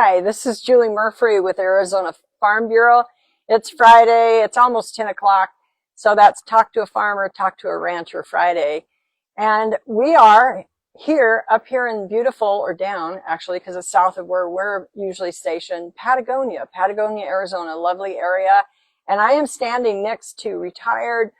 Hi, this is Julie Murphy with Arizona Farm Bureau. It's Friday, it's almost 10 o'clock, so that's Talk to a Farmer, Talk to a Rancher Friday. And we are up here in beautiful, or down actually, because it's south of where we're usually stationed, Patagonia, Arizona, lovely area. And I am standing next to retired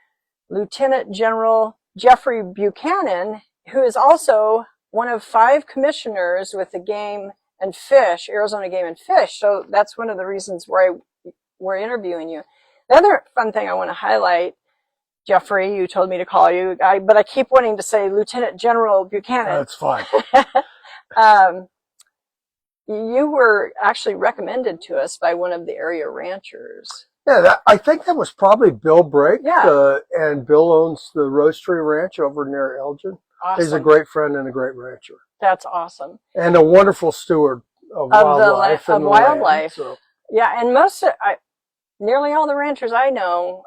Lieutenant General Jeffrey Buchanan, who is also one of 5 commissioners with the Game and Fish, Arizona Game and Fish. So that's one of the reasons why we're interviewing you. The other fun thing I want to highlight, Jeffrey, you told me to call you, but I keep wanting to say Lieutenant General Buchanan. That's fine. You were actually recommended to us by one of the area ranchers. Yeah, I think that was probably Bill Brake. Yeah. And Bill owns the Roastery Ranch over near Elgin. Awesome. He's a great friend and a great rancher. That's awesome. And a wonderful steward of wildlife. Wildlife. So. Yeah, and nearly all the ranchers I know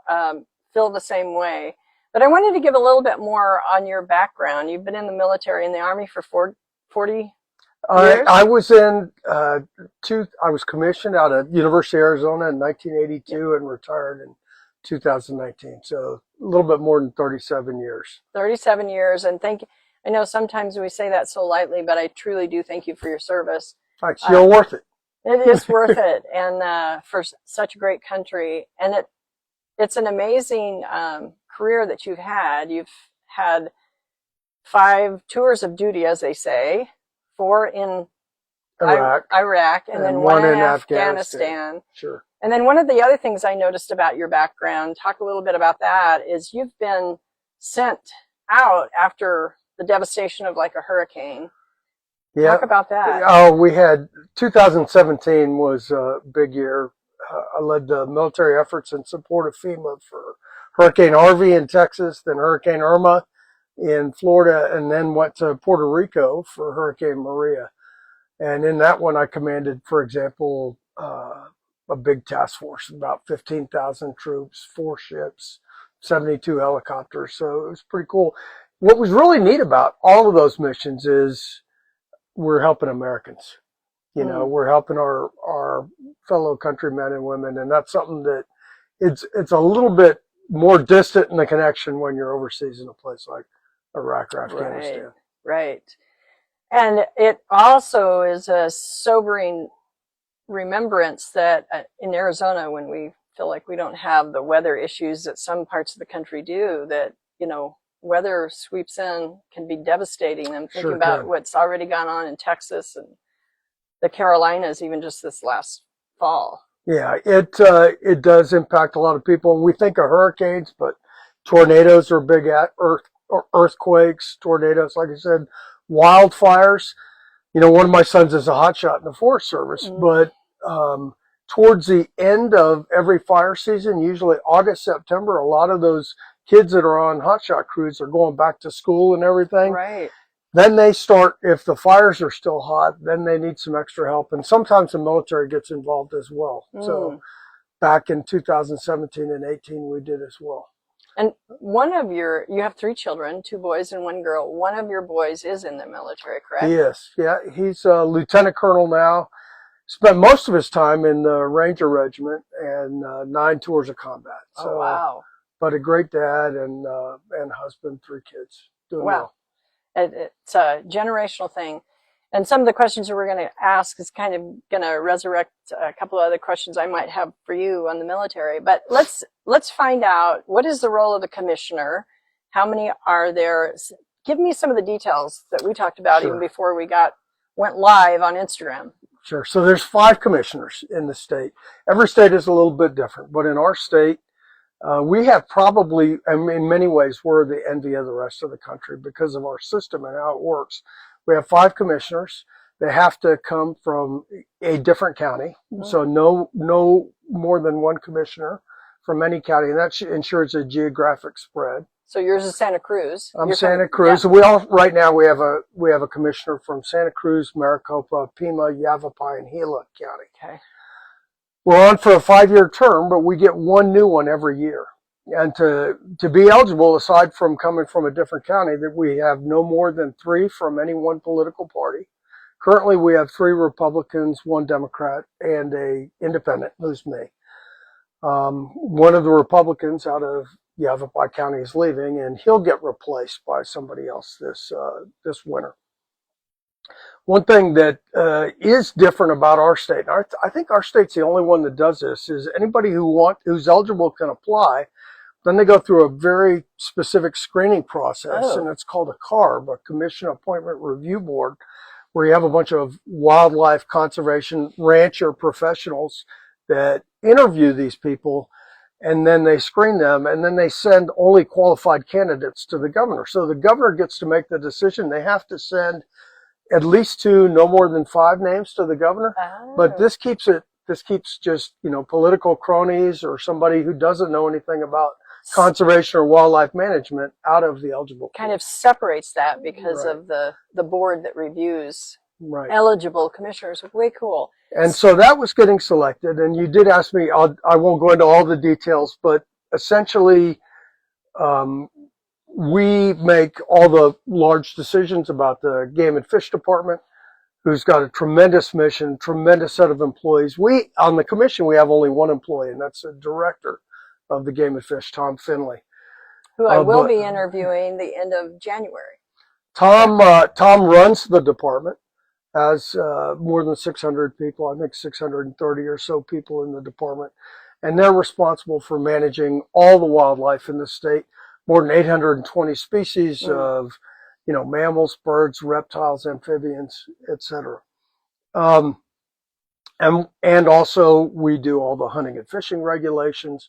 feel the same way. But I wanted to give a little bit more on your background. You've been in the military, in the Army for 40 years? I was I was commissioned out of University of Arizona in 1982 and retired in 2019. So a little bit more than 37 years. 37 years. And I know sometimes we say that so lightly, but I truly do thank you for your service. It's still worth it. It is worth it. And for such a great country. And it's an amazing career that you've had. You've had 5 tours of duty, as they say. 4 in Iraq, and then 1 in Afghanistan. Sure. And then one of the other things I noticed about your background, talk a little bit about that, is you've been sent out after the devastation of like a hurricane. Yeah. Talk about that. Oh, we had 2017 was a big year. I led the military efforts in support of FEMA for Hurricane Harvey in Texas, then Hurricane Irma in Florida, and then went to Puerto Rico for Hurricane Maria. And in that one, I commanded, for example, a big task force, about 15,000 troops, 4 ships, 72 helicopters. So it was pretty cool. What was really neat about all of those missions is we're helping Americans. You know, we're helping our fellow countrymen and women, and that's something that it's a little bit more distant in the connection when you're overseas in a place like Iraq or Afghanistan. Right. And it also is a sobering remembrance that in Arizona, when we feel like we don't have the weather issues that some parts of the country do, that, you know, weather sweeps in, can be devastating. I'm thinking about what's already gone on in Texas and the Carolinas, even just this last fall. Yeah, it does impact a lot of people. And we think of hurricanes, but tornadoes are big earthquakes, tornadoes, like I said, wildfires. You know, one of my sons is a hotshot in the Forest Service, but towards the end of every fire season, usually August, September, a lot of those kids that are on hotshot crews are going back to school and everything. Right. Then they start, if the fires are still hot, then they need some extra help. And sometimes the military gets involved as well. So back in 2017 and 18, we did as well. And you have 3 children, 2 boys and 1 girl. One of your boys is in the military, correct? He is. Yeah, he's a lieutenant colonel now. Spent most of his time in the Ranger Regiment and 9 tours of combat. So, oh, wow. But a great dad and husband, 3 kids. Doing well. It's a generational thing. And some of the questions that we're going to ask is kind of going to resurrect a couple of other questions I might have for you on the military. But let's find out, what is the role of the commissioner? How many are there? Give me some of the details that we talked about even before we went live on Instagram. Sure. So there's 5 commissioners in the state. Every state is a little bit different, but in our state, we have probably, in many ways, we're the envy of the rest of the country because of our system and how it works. We have 5 commissioners. They have to come from a different county. So no more than 1 commissioner from any county. And that ensures a geographic spread. So yours is Santa Cruz. I'm Santa Cruz. Yeah. We have a commissioner from Santa Cruz, Maricopa, Pima, Yavapai, and Gila County. Okay. We're on for a 5-year term, but we get 1 new one every year. And to be eligible, aside from coming from a different county, that we have no more than 3 from any one political party, Currently, we have 3 Republicans, 1 Democrat, and a independent, who's me. One of the Republicans out of Yavapai County is leaving, and he'll get replaced by somebody else this winter. One thing that is different about our state, and I think our state's the only one that does this, is anybody who's eligible can apply. Then they go through a very specific screening process, and it's called a CARB, a Commission Appointment Review Board, where you have a bunch of wildlife conservation rancher professionals that interview these people, and then they screen them, and then they send only qualified candidates to the governor. So the governor gets to make the decision. They have to send at least 2, no more than 5 names to the governor. But this keeps just, political cronies or somebody who doesn't know anything about conservation or wildlife management out of the eligible pool. Kind of separates that because of the board that reviews eligible commissioners. Way cool. And so that was getting selected. And you did ask me, I won't go into all the details, but essentially we make all the large decisions about the Game and Fish Department, who's got a tremendous mission, tremendous set of employees. On the commission, we have only 1 employee, and that's a director of the Game and Fish, Tom Finley, who I will be interviewing the end of January. Tom runs the department, has more than 600 people, I think 630 or so people in the department, and they're responsible for managing all the wildlife in the state, more than 820 species of, mammals, birds, reptiles, amphibians, etc. And also we do all the hunting and fishing regulations.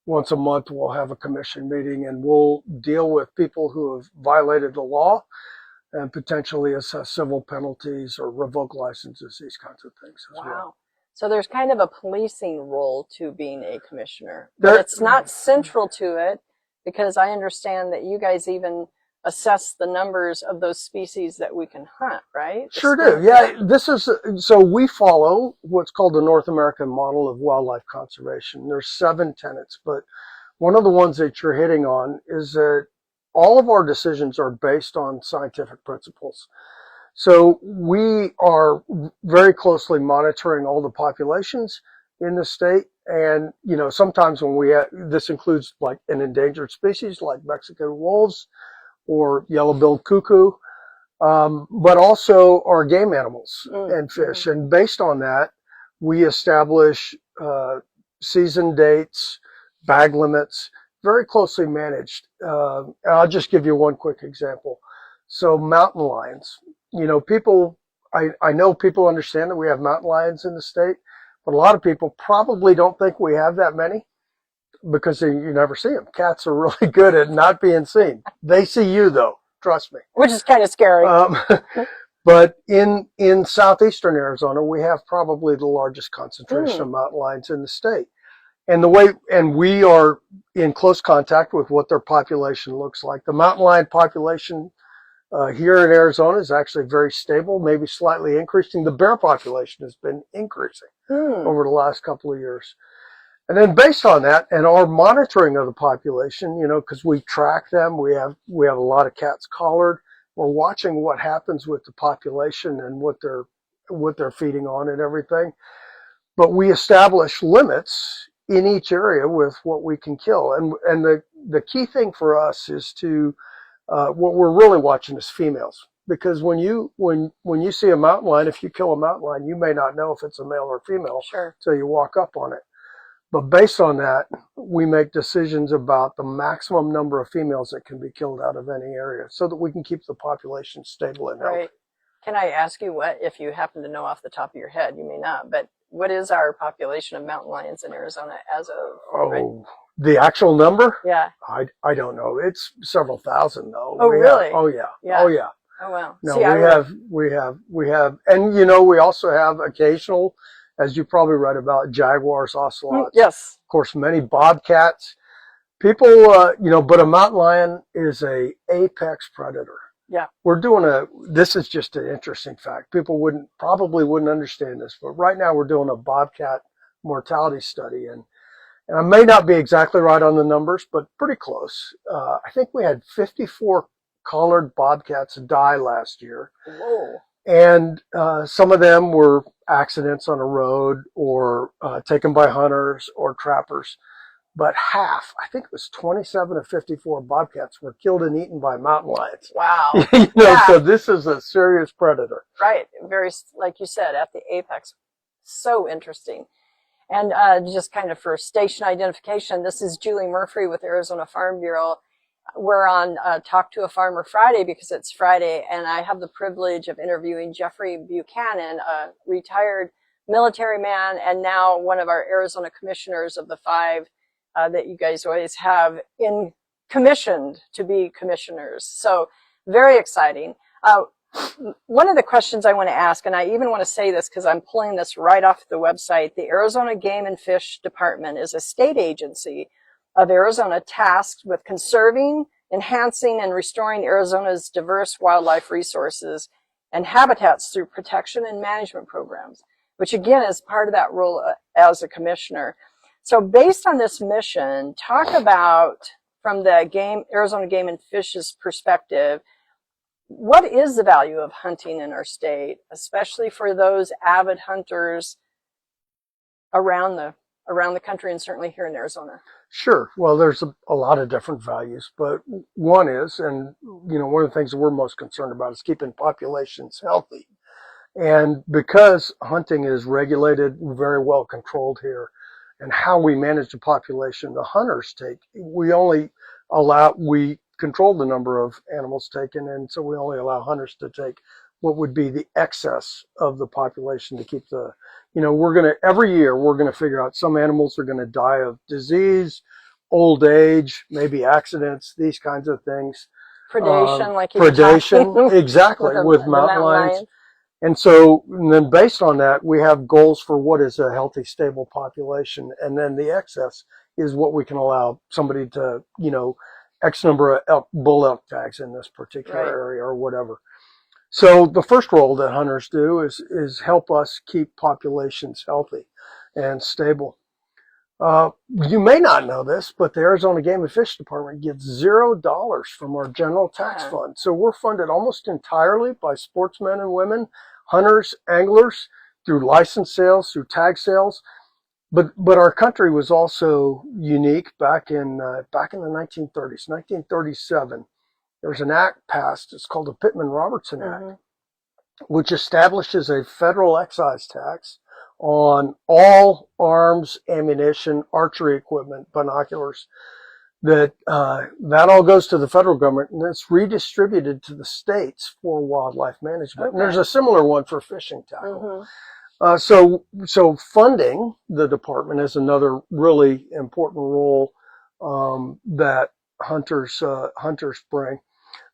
Once a month, we'll have a commission meeting, and we'll deal with people who have violated the law and potentially assess civil penalties or revoke licenses, these kinds of things as well. So there's kind of a policing role to being a commissioner. But it's not central to it, because I understand that you guys even assess the numbers of those species that we can hunt, right? Sure do. Yeah, so we follow what's called the North American model of wildlife conservation. There's 7 tenets, but one of the ones that you're hitting on is that all of our decisions are based on scientific principles. So we are very closely monitoring all the populations in the state. And, sometimes when this includes like an endangered species like Mexican wolves or yellow-billed cuckoo, but also our game animals and fish. And based on that, we establish season dates, bag limits, very closely managed. I'll just give you one quick example. So mountain lions, I know people understand that we have mountain lions in the state, but a lot of people probably don't think we have that many because you never see them. Cats are really good at not being seen. They see you, though. Trust me. Which is kind of scary. But in southeastern Arizona, we have probably the largest concentration of mountain lions in the state. And we are in close contact with what their population looks like. The mountain lion population here in Arizona is actually very stable, maybe slightly increasing. The bear population has been increasing over the last couple of years. And then based on that and our monitoring of the population, because we track them, we have a lot of cats collared. We're watching what happens with the population and what they're feeding on and everything. But we establish limits in each area with what we can kill. And the key thing for us is to what we're really watching is females, because when you see a mountain lion, if you kill a mountain lion, you may not know if it's a male or female until you walk up on it. But based on that, we make decisions about the maximum number of females that can be killed out of any area so that we can keep the population stable and healthy. Right. Can I ask you what, if you happen to know off the top of your head, you may not, but what is our population of mountain lions in Arizona as of? The actual number? Yeah. I don't know. It's several thousand though. Oh, really? Oh yeah. Oh yeah. Oh wow. No, we have, and we also have occasional, as you probably read about, jaguars, ocelots. Yes. Of course, many bobcats. People, but a mountain lion is a apex predator. Yeah. This is just an interesting fact. People probably wouldn't understand this, but right now we're doing a bobcat mortality study, and I may not be exactly right on the numbers, but pretty close. I think we had 54 collared bobcats die last year. Whoa. And some of them were accidents on a road or taken by hunters or trappers. But half, I think it was 27 of 54 bobcats, were killed and eaten by mountain lions. Wow. Yeah. So this is a serious predator. Right. Very, like you said, at the apex. So interesting. And just kind of for station identification, this is Julie Murphy with Arizona Farm Bureau. We're on Talk to a Farmer Friday because it's Friday, and I have the privilege of interviewing Jeffrey Buchanan, a retired military man and now one of our Arizona commissioners of the 5 that you guys always have in commissioned to be commissioners. So very exciting. One of the questions I want to ask, and I even want to say this because I'm pulling this right off the website, the Arizona Game and Fish Department is a state agency of Arizona tasked with conserving, enhancing, and restoring Arizona's diverse wildlife resources and habitats through protection and management programs, which again is part of that role as a commissioner. So based on this mission, talk about, from the Arizona Game and Fish's perspective, what is the value of hunting in our state, especially for those avid hunters around the country and certainly here in Arizona? Sure. Well, there's a lot of different values, but one is, and one of the things that we're most concerned about is keeping populations healthy. And because hunting is regulated, very well controlled here, and how we manage the population, the hunters we control the number of animals taken, and so we only allow hunters to take what would be the excess of the population to keep the, every year we're going to figure out some animals are going to die of disease, old age, maybe accidents, these kinds of things. Predation, like you were talking. Exactly, with mountain lions. And so then based on that, we have goals for what is a healthy, stable population. And then the excess is what we can allow somebody to, X number of bull elk tags in this particular area or whatever. So the first role that hunters do is help us keep populations healthy and stable. You may not know this, but the Arizona Game and Fish Department gets $0 from our general tax fund. So we're funded almost entirely by sportsmen and women, hunters, anglers, through license sales, through tag sales. But our country was also unique back in the 1930s, 1937. There was an act passed. It's called the Pittman-Robertson Act, which establishes a federal excise tax on all arms, ammunition, archery equipment, binoculars. That all goes to the federal government, and it's redistributed to the states for wildlife management. And there's a similar one for fishing tackle. So funding the department is another really important role that hunters bring.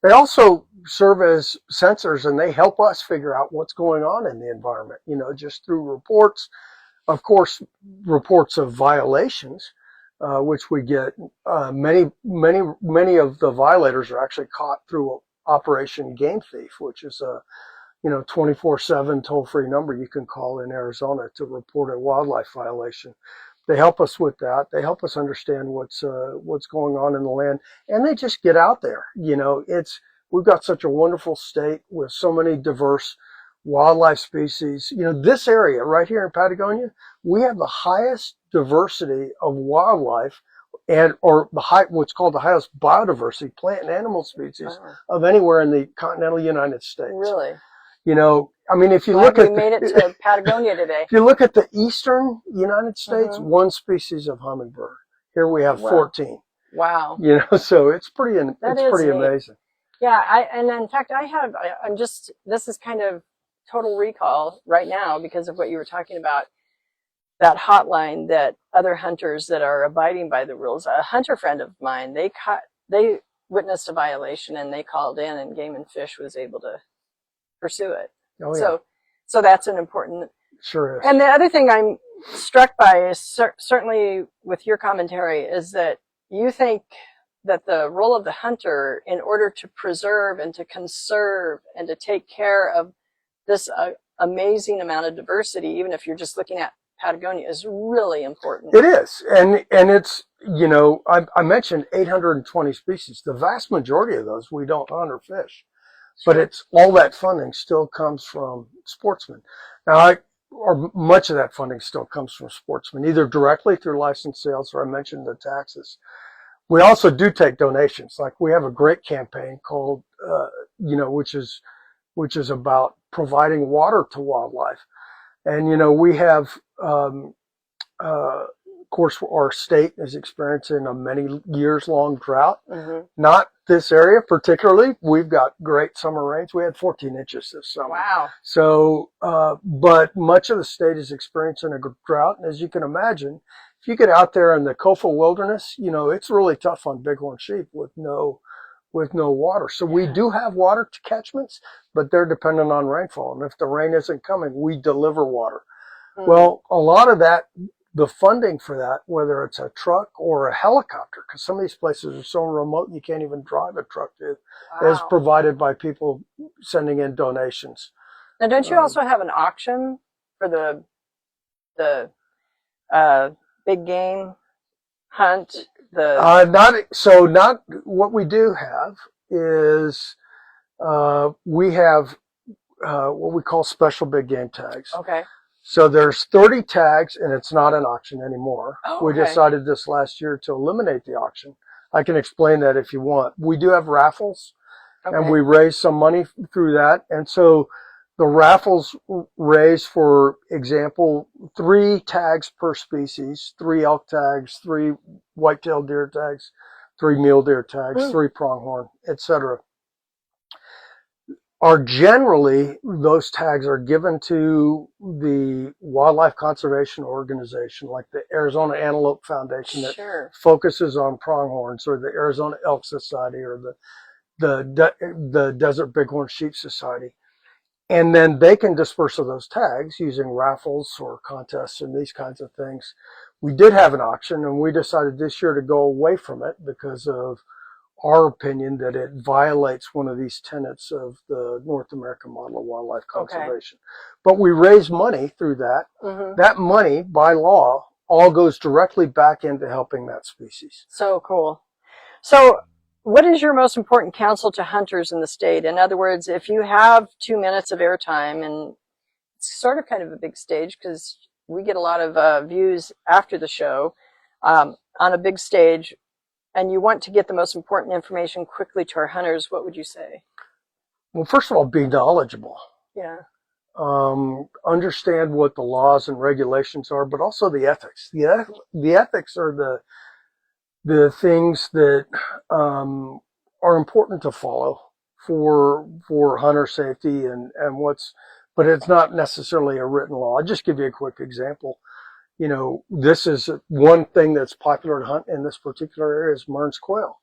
They also serve as sensors, and they help us figure out what's going on in the environment, just through reports. Of course, reports of violations, which we get. Many of the violators are actually caught through Operation Game Thief, which is a 24/7 toll-free number you can call in Arizona to report a wildlife violation. They help us with that. They help us understand what's going on in the land, and they just get out there. We've got such a wonderful state with so many diverse wildlife species. This area right here in Patagonia, we have the highest diversity of wildlife what's called the highest biodiversity, plant and animal species of anywhere in the continental United States. Really? If you look at, we made it to Patagonia today. If you look at the eastern United States, one species of hummingbird. Here we have 14. Wow. So it's pretty amazing. Yeah, and in fact, this is kind of total recall right now because of what you were talking about, that hotline that other hunters that are abiding by the rules. A hunter friend of mine, they witnessed a violation and they called in, and Game and Fish was able to pursue it. Oh, yeah. So that's an important. Sure is. And the other thing I'm struck by is certainly with your commentary is that you think that the role of the hunter in order to preserve and to conserve and to take care of this amazing amount of diversity, even if you're just looking at Patagonia, is really important. It is. And it's, I mentioned 820 species. The vast majority of those we don't hunt or fish. but it's all that funding still comes from sportsmen. Now, or much of that funding still comes from sportsmen, either directly through license sales or I mentioned the taxes. We also do take donations. Like we have a great campaign called, which is about providing water to wildlife. And, we have, of course, our state is experiencing a many years long drought. Mm-hmm. Not this area particularly. We've got great summer rains. We had 14 inches this summer. Wow. So, but much of the state is experiencing a drought. And as you can imagine, if you get out there in the coastal wilderness, it's really tough on bighorn sheep with no water. So we do have water catchments, but they're dependent on rainfall. And if the rain isn't coming, we deliver water. Mm. Well, a lot of that, the funding for that, whether it's a truck or a helicopter, because some of these places are so remote you can't even drive a truck to, is provided by people sending in donations. Now, don't you also have an auction for the big game hunt? Not what we do have is we have what we call special big game tags. Okay. So there's 30 tags, and it's not an auction anymore. Oh, We decided this last year to eliminate the auction. I can explain that if you want. We do have raffles, and we raise some money through that. And so the raffles raise, for example, 3 tags per species, 3 elk tags, 3 white-tailed deer tags, 3 mule deer tags, 3 pronghorn, etc. Generally, those tags are given to the wildlife conservation organization, like the Arizona Antelope Foundation that focuses on pronghorns, or the Arizona Elk Society, or the Desert Bighorn Sheep Society. And then they can disperse of those tags using raffles or contests and these kinds of things. We did have an auction, and we decided this year to go away from it because of our opinion that it violates one of these tenets of the North American model of wildlife conservation. But we raise money through that. Mm-hmm. That money, by law, all goes directly back into helping that species. So cool. So what is your most important counsel to hunters in the state? In other words, if you have 2 minutes of airtime, and it's sort of kind of a big stage because we get a lot of views after the show on a big stage, and you want to get the most important information quickly to our hunters, what would you say? Well, first of all, be knowledgeable. Yeah. Understand what the laws and regulations are, but also the ethics. The ethics are the things that are important to follow for hunter safety and but it's not necessarily a written law. I'll just give you a quick example. This is one thing that's popular to hunt in this particular area is Mearns quail.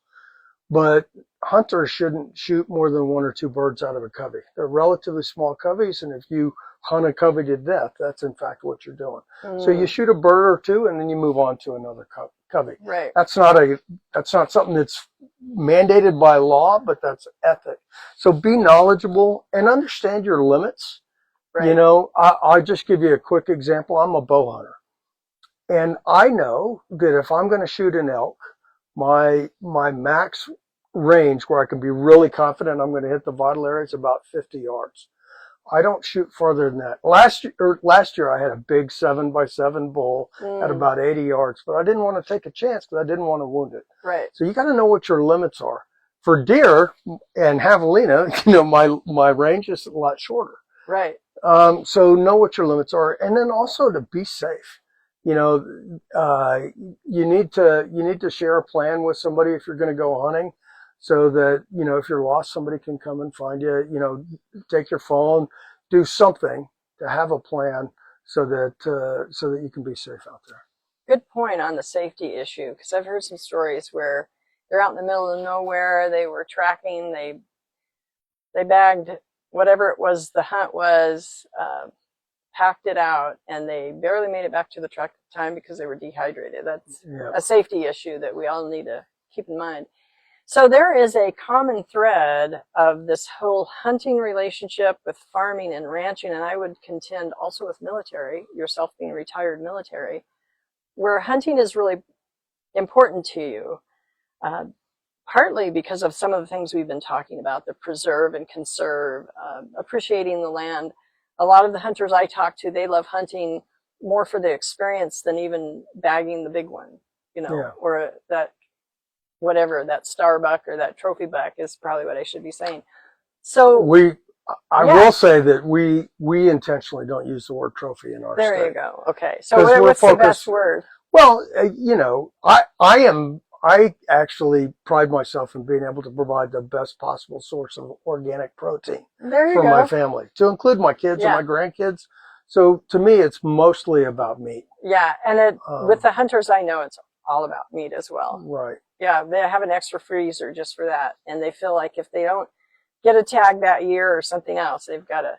But hunters shouldn't shoot more than 1 or 2 birds out of a covey. They're relatively small coveys, and if you hunt a covey to death, that's in fact what you're doing. So you shoot a bird or 2, and then you move on to another covey. Right. That's not something that's mandated by law, but that's ethic. So be knowledgeable and understand your limits. Right. I'll just give you a quick example. I'm a bow hunter. And I know that if I'm going to shoot an elk, my max range where I can be really confident I'm going to hit the vital area is about 50 yards. I don't shoot farther than that. Last year I had a big 7x7 bull at about 80 yards, but I didn't want to take a chance because I didn't want to wound it. Right. So you got to know what your limits are. For deer and javelina, my range is a lot shorter. Right. So know what your limits are, and then also to be safe. You need to share a plan with somebody if you're going to go hunting, so that if you're lost, somebody can come and find you. Take your phone, do something to have a plan so that you can be safe out there. Good point on the safety issue, because I've heard some stories where they're out in the middle of nowhere. They were tracking. They bagged whatever it was the hunt was, packed it out, and they barely made it back to the truck at the time because they were dehydrated. That's a safety issue that we all need to keep in mind. So there is a common thread of this whole hunting relationship with farming and ranching, and I would contend also with military, yourself being retired military, where hunting is really important to you. partly because of some of the things we've been talking about, the preserve and conserve, appreciating the land. A lot of the hunters I talk to, they love hunting more for the experience than even bagging the big one, Yeah. or that whatever, that starbuck or that trophy buck is probably what I should be saying. So I will say that we intentionally don't use the word trophy in our state. There you go. Okay. So what's the best word? Well, I actually pride myself in being able to provide the best possible source of organic protein for my family, to include my kids and my grandkids. So to me, it's mostly about meat. Yeah. And with the hunters I know, it's all about meat as well. Right. Yeah. They have an extra freezer just for that. And they feel like if they don't get a tag that year or something else, they've got to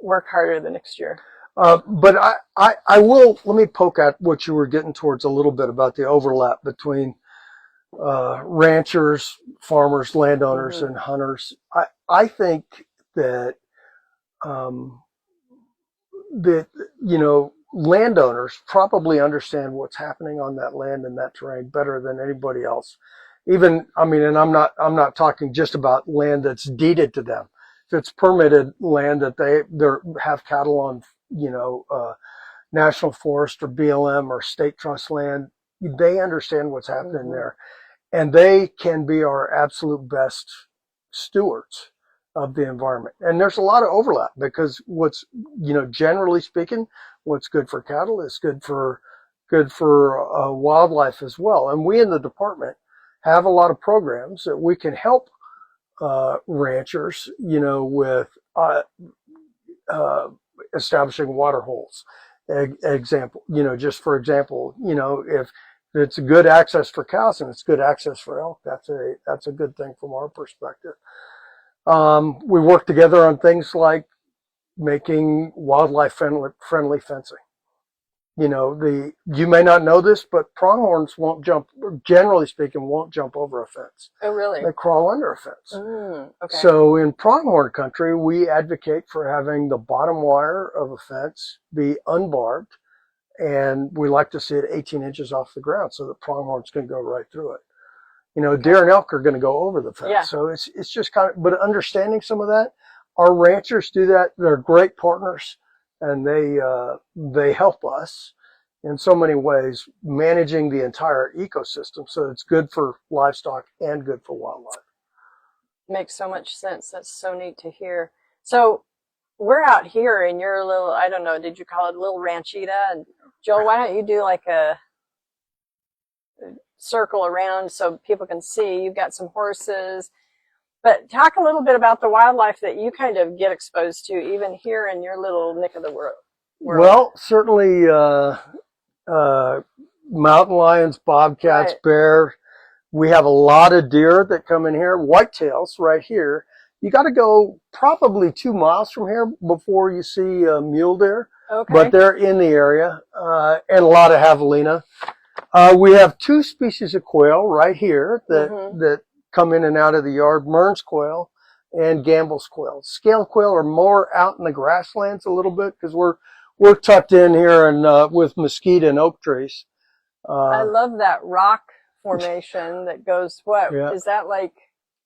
work harder the next year. But I will, let me poke at what you were getting towards a little bit about the overlap between ranchers, farmers, landowners, and hunters. I think that landowners probably understand what's happening on that land and that terrain better than anybody else. And I'm not talking just about land that's deeded to them. If it's permitted land that they have cattle on, National Forest or BLM or state trust land, they understand what's happening there. And they can be our absolute best stewards of the environment. And there's a lot of overlap because generally speaking, what's good for cattle is good for wildlife as well. And we in the department have a lot of programs that we can help ranchers, with establishing water holes. Just for example, if it's good access for cows and it's good access for elk, that's a good thing from our perspective. We work together on things like making wildlife friendly fencing. You may not know this, but pronghorns generally speaking, won't jump over a fence. Oh, really? They crawl under a fence. Okay. So in pronghorn country, we advocate for having the bottom wire of a fence be unbarbed, and we like to see it 18 inches off the ground so that pronghorns can go right through it. Deer and elk are going to go over the fence. Yeah. So it's just but understanding some of that, our ranchers do that. They're great partners, and they help us in so many ways, managing the entire ecosystem so it's good for livestock and good for wildlife. Makes so much sense. That's so neat to hear. So we're out here in your little, I don't know, did you call it a little ranchita? And Joel, why don't you do like a circle around so people can see? You've got some horses, but talk a little bit about the wildlife that you kind of get exposed to even here in your little nick of the world. Well, certainly mountain lions, bobcats, right. Bear. We have a lot of deer that come in here. Whitetails right here. You got to go probably 2 miles from here before you see mule deer. Okay. But they're in the area, and a lot of javelina. We have 2 species of quail right here that come in and out of the yard: Mearns quail and Gamble's quail. Scale quail are more out in the grasslands a little bit because we're tucked in here and with mesquite and oak trees. I love that rock formation that goes, is that like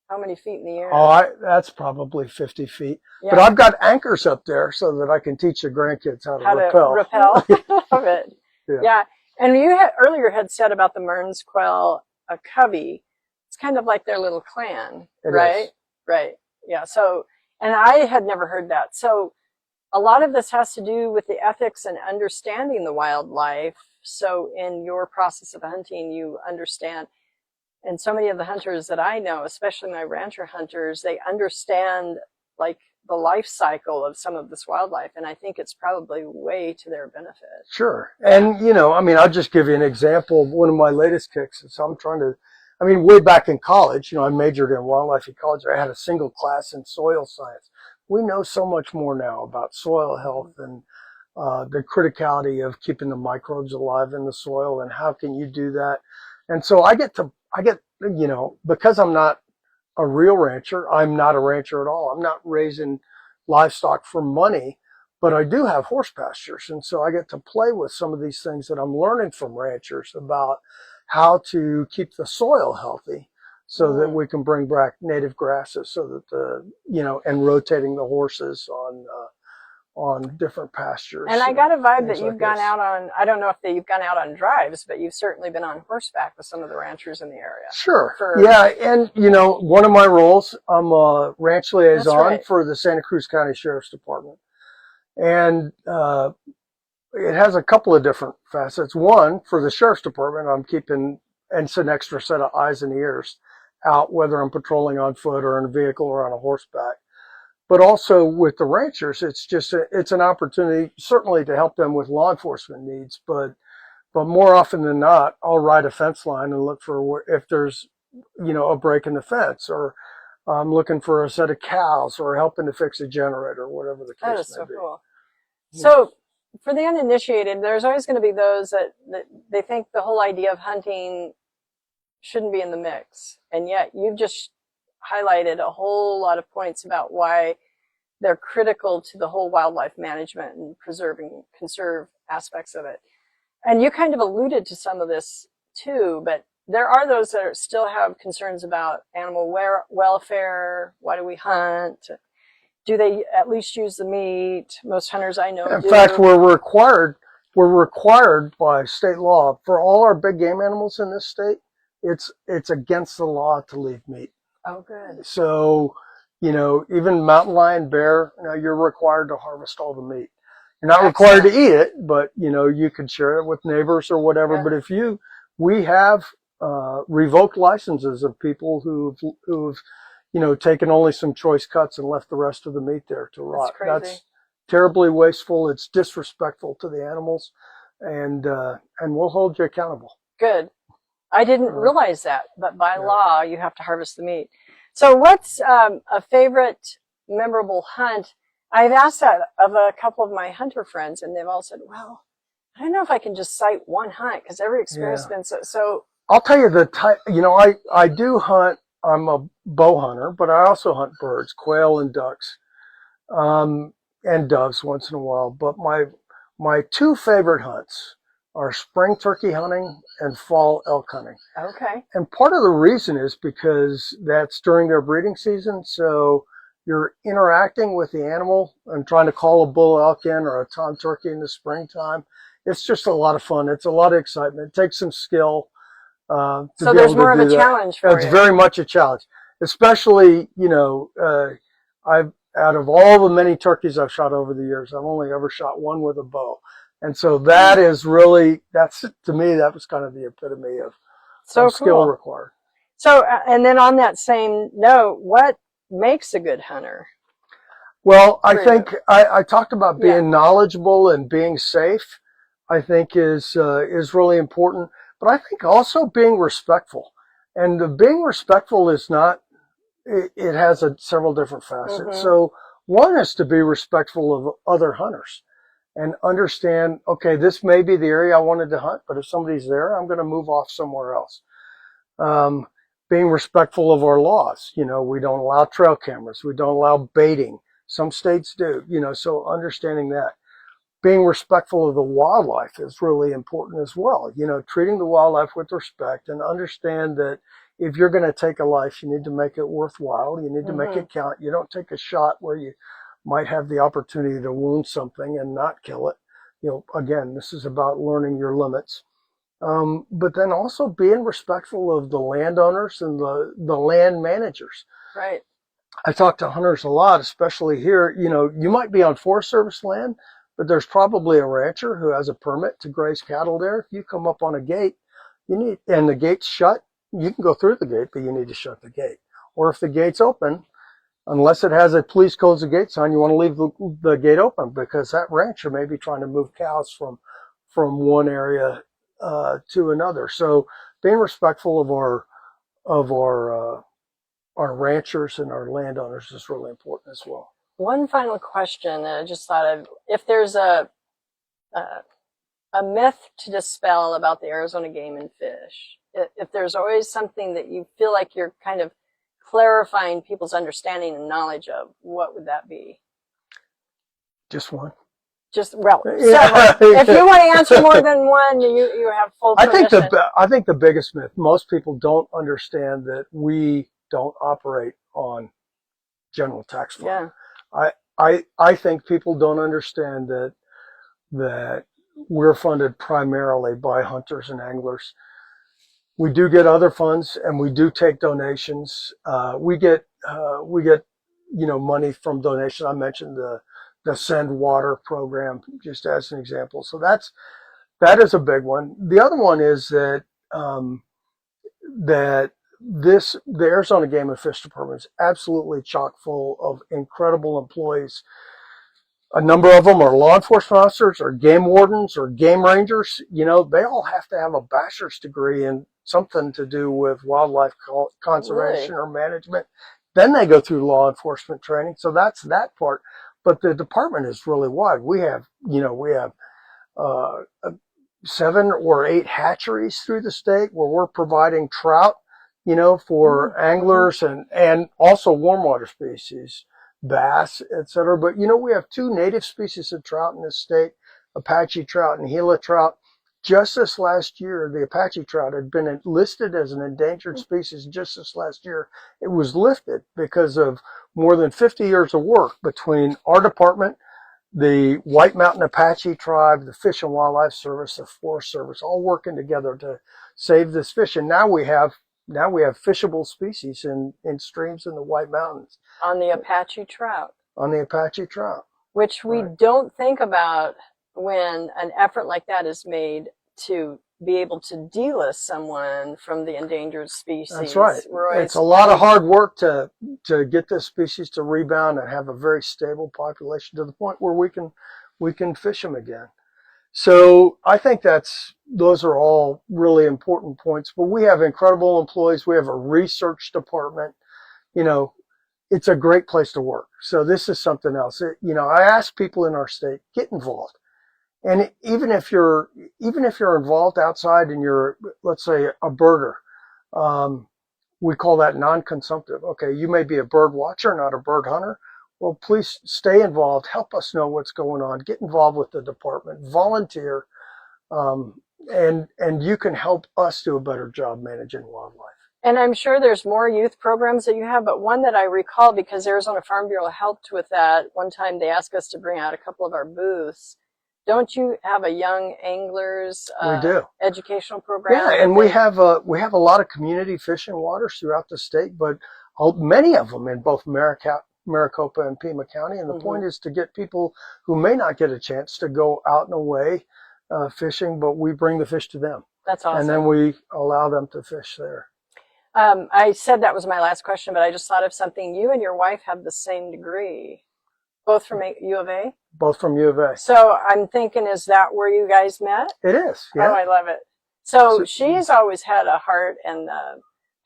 how many feet in the air? Oh, that's probably 50 feet. Yeah. But I've got anchors up there so that I can teach the grandkids how to rappel. Love it. Yeah. And you earlier had said about the Mearns quail, a covey. It's kind of like their little clan, right? Is. Right. Yeah. So, and I had never heard that. So a lot of this has to do with the ethics and understanding the wildlife. So in your process of hunting, you understand, and so many of the hunters that I know, especially my rancher hunters, they understand like the life cycle of some of this wildlife. And I think it's probably way to their benefit. Sure. And, I'll just give you an example of one of my latest kicks. So way back in college, I majored in wildlife ecology. I had a single class in soil science. We know so much more now about soil health and the criticality of keeping the microbes alive in the soil and how can you do that. And so because I'm not a real rancher, I'm not a rancher at all. I'm not raising livestock for money, but I do have horse pastures. And so I get to play with some of these things that I'm learning from ranchers about how to keep the soil healthy so that we can bring back native grasses, so that and rotating the horses on different pastures. And I got a vibe that you've like gone this. out on, I don't know if you've gone out on drives, but you've certainly been on horseback with some of the ranchers in the area. Sure. Yeah. And, one of my roles, I'm a ranch liaison for the Santa Cruz County Sheriff's Department. And it has a couple of different facets. One, for the Sheriff's Department, I'm keeping, and it's an extra set of eyes and ears out, whether I'm patrolling on foot or in a vehicle or on a horseback. But also with the ranchers, it's an opportunity certainly to help them with law enforcement needs. But more often than not, I'll ride a fence line and look for if there's, a break in the fence, or I'm looking for a set of cows, or helping to fix a generator, whatever the case may be. That is so cool. So for the uninitiated, there's always going to be those that they think the whole idea of hunting shouldn't be in the mix. And yet you've just highlighted a whole lot of points about why they're critical to the whole wildlife management and conserve aspects of it. And you kind of alluded to some of this too, but there are those that still have concerns about animal welfare. Why do we hunt? Do they at least use the meat? Most hunters I know do. In fact, we're required by state law for all our big game animals in this state. It's against the law to leave meat. Oh, good. So, even mountain lion, bear, you're required to harvest all the meat. You're not required to eat it, but, you could share it with neighbors or whatever. Yeah. But we have revoked licenses of people who've taken only some choice cuts and left the rest of the meat there to rot. That's crazy. That's terribly wasteful. It's disrespectful to the animals, and we'll hold you accountable. Good. I didn't realize that, but by law, you have to harvest the meat. So what's a favorite memorable hunt? I've asked that of a couple of my hunter friends, and they've all said, well, I don't know if I can just cite one hunt, because every experience has been so. I'll tell you the type, I do hunt. I'm a bow hunter, but I also hunt birds, quail and ducks, and doves once in a while. But my two favorite hunts are spring turkey hunting and fall elk hunting. Okay. And part of the reason is because that's during their breeding season. So you're interacting with the animal and trying to call a bull elk in or a tom turkey in the springtime. It's just a lot of fun. It's a lot of excitement. It takes some skill. So there's more of a challenge for you. It's very much a challenge, especially, out of all the many turkeys I've shot over the years, I've only ever shot one with a bow. And so that is really, to me, that was kind of the epitome of skill required. So, and then on that same note, what makes a good hunter? Well, I think I talked about being knowledgeable and being safe, I think is really important. But I think also being respectful. And the being respectful is not, it has several different facets. Mm-hmm. So one is to be respectful of other hunters and understand, okay, this may be the area I wanted to hunt, but if somebody's there, I'm going to move off somewhere else. Being respectful of our laws. We don't allow trail cameras. We don't allow baiting. Some states do, so understanding that. Being respectful of the wildlife is really important as well. Treating the wildlife with respect, and understand that if you're going to take a life, you need to make it worthwhile. You need to make it count. You don't take a shot where you might have the opportunity to wound something and not kill it. Again, this is about learning your limits. But then also being respectful of the landowners and the land managers. Right. I talk to hunters a lot, especially here. You might be on Forest Service land, but there's probably a rancher who has a permit to graze cattle there. If you come up on a gate, and the gate's shut, you can go through the gate, but you need to shut the gate. Or if the gate's open, unless it has a please close the gate sign, you want to leave the gate open, because that rancher may be trying to move cows from one area to another. So being respectful of our ranchers and our landowners is really important as well. One final question I just thought of: if there's a myth to dispel about the Arizona Game and Fish, if there's always something that you feel like you're kind of clarifying people's understanding and knowledge of, what would that be? Just one. Just, well, Yeah. several. If you want to answer more than one, you have full permission. I think the biggest myth, most people don't understand that we don't operate on general tax fund. Yeah. I think people don't understand that we're funded primarily by hunters and anglers. We do get other funds and we do take donations. We get money from donations. I mentioned the Send Water program just as an example. So that is a big one. The other one is that the Arizona Game and Fish Department is absolutely chock full of incredible employees. A number of them are law enforcement officers or game wardens or game rangers. They all have to have a bachelor's degree in something to do with wildlife conservation or management. Then they go through law enforcement training. So that's that part. But the department is really wide. We have 7 or 8 hatcheries through the state where we're providing trout, for anglers and also warm water species, bass, etc. But we have 2 native species of trout in this state, Apache trout and Gila trout. Just this last year, the Apache trout had been listed as an endangered species. Just this last year, it was lifted because of more than 50 years of work between our department, the White Mountain Apache tribe, the Fish and Wildlife Service, the Forest Service, all working together to save this fish. And now we have fishable species in streams in the White Mountains. On the Apache trout. On the Apache trout. Which we don't think about when an effort like that is made to be able to delist someone from the endangered species. That's right. It's a lot of hard work to get this species to rebound and have a very stable population to the point where we can fish them again. So I think those are all really important points. But we have incredible employees. We have a research department. It's a great place to work. So this is something else. I ask people in our state, get involved. And even if you're involved outside and you're, let's say, a birder, we call that non-consumptive. Okay, you may be a bird watcher, not a bird hunter. Well, please stay involved. Help us know what's going on. Get involved with the department. Volunteer, and you can help us do a better job managing wildlife. And I'm sure there's more youth programs that you have, but one that I recall, because Arizona Farm Bureau helped with that, one time they asked us to bring out a couple of our booths. Don't you have a young anglers we do. Educational program? Yeah, and we have a lot of community fishing waters throughout the state, but many of them in both Maricopa and Pima County. And the point is to get people who may not get a chance to go out and away fishing, but we bring the fish to them. That's awesome. And then we allow them to fish there. I said that was my last question, but I just thought of something. You and your wife have the same degree. Both from U of A? Both from U of A. So I'm thinking, is that where you guys met? It is, yeah. Oh, I love it. So she's always had a heart and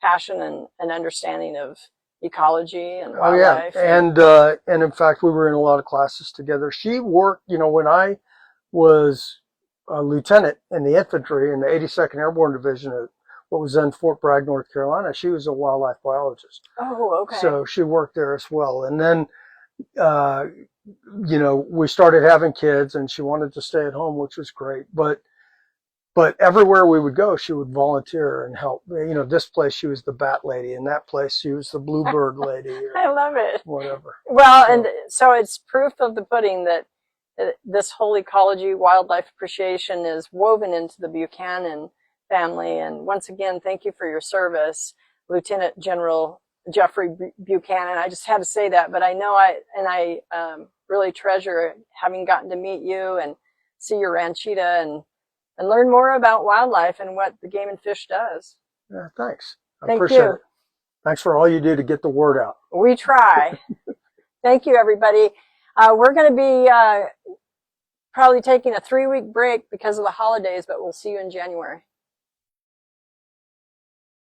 passion and understanding of ecology and wildlife. Oh, yeah. And in fact, we were in a lot of classes together. She worked, when I was a lieutenant in the infantry in the 82nd Airborne Division at what was then Fort Bragg, North Carolina, she was a wildlife biologist. Oh, okay. So she worked there as well. And then we started having kids and she wanted to stay at home, which was great. But everywhere we would go, she would volunteer and help. This place she was the bat lady. In that place she was the bluebird lady. I love it. Whatever. Well, and so it's proof of the pudding that this whole ecology, wildlife appreciation is woven into the Buchanan family. And once again, thank you for your service, Lieutenant General Jeffrey Buchanan. I just had to say that, but I know I really treasure having gotten to meet you and see your ranchita and learn more about wildlife and what the Game and Fish does. Yeah, thanks. I Thank appreciate you. it. Thanks for all you do to get the word out. We try. Thank you, everybody. We're going to be probably taking a 3-week break because of the holidays, but we'll see you in January.